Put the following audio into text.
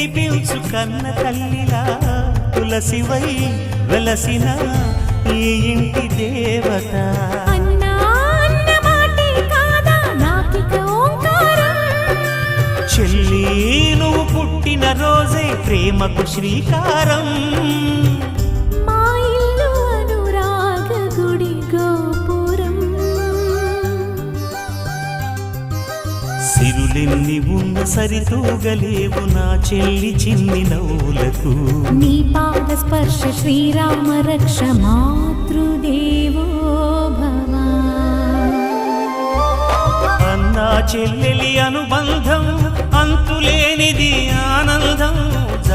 మురిపించు కన్న తల్లిలా తులసివై వెలసిన ఈ ఇంటి దేవత. అన్నా అన్న మాటే కాదా నాకిక ఓంకారం. చెల్లి నువ్వు పుట్టిన రోజే ప్రేమకు శ్రీకారం. మా ఇల్లు అనురాగ గుడి గోపురం. సిరులెన్ని ఉన్న సరితూగలేవు నా చెల్లి చిన్ని నవ్వులకు. నీ పాద స్పర్శ శ్రీరామ రక్ష మాతృదేవో భవ. అన్నా చెల్లెలి అనుబంధం అంతులేనిది ఆనందం.